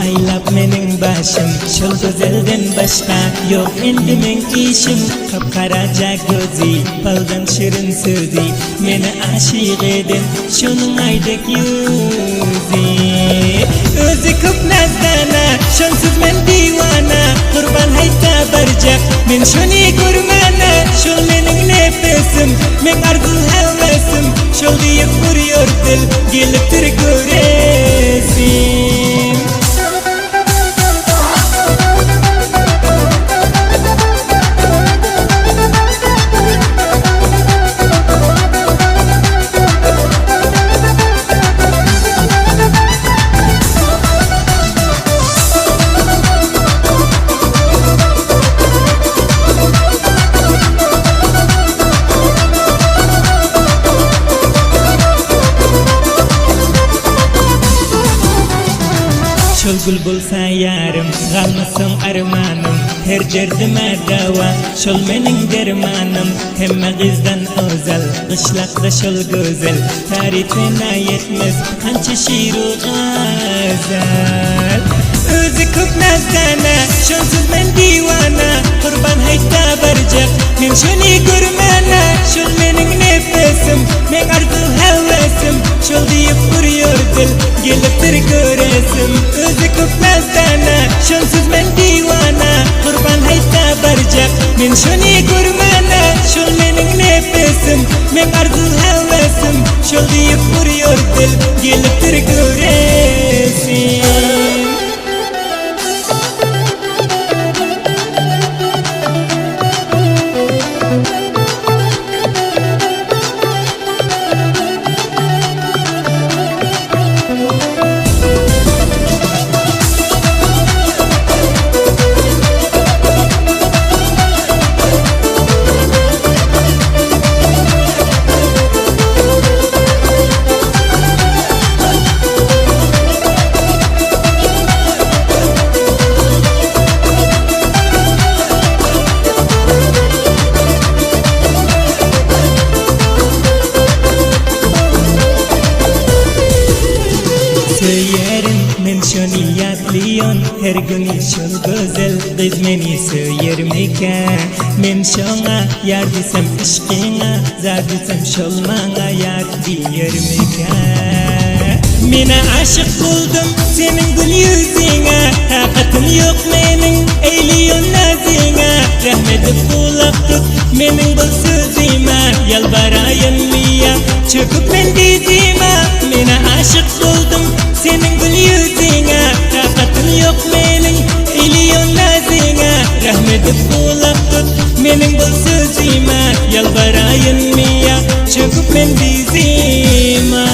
aylap mening başım. Şol güzelden başka yok endi men işim. Kapkaraca gözü, baldan şirin sözü, meni aşık eden şunun aydak yüzü. Özü köp nazdana, şonsuz men divana, kurban hayta barcak, men şuni gurmana. Şol mening nefesim, men arzu hevesim, şol diye vuruyor dil, gelip tir göresim. Şol gül bolsa yarım, kalmasın armanım, her cerdime dava, şol mening dermanım. Hemme gizden özel, kışlakta şol güzel, tarifine yetmez kança şiru gazel. Özü köp nazdana, şonsuz men divana, kurban hayta barcak, men şuni gurmana. Şol mening nefesim, men arzu hevesim, şol deyip vuruyor dil, gelip tir göresim. Özü köp nazdana, şonsuz men divana, kurban hayta barcak, men şuni gurmana. Şol mening nefesim, men arzu hevesim, şol deyip vuruyor dil, gelip tir göresim. Söylerim men şoni yadliyon, her gün şol güzel kız meni söylermika. Men şona yar desem işkina, zar desem şol manga yar diyermika. Mena aşık buldum senin gül yüzüne, taqatım yok mening eyliyon nazine. Rahmet kulak tut mening bu sözüme, yalvarayın miya çöküp men dizime. Mena aşık buldum senin gül yüzüne, taqatım yok mening eyliyon nazine. Rahmet kulak tut mening bu sözüme, yalvarayın miya çöküp men dizime.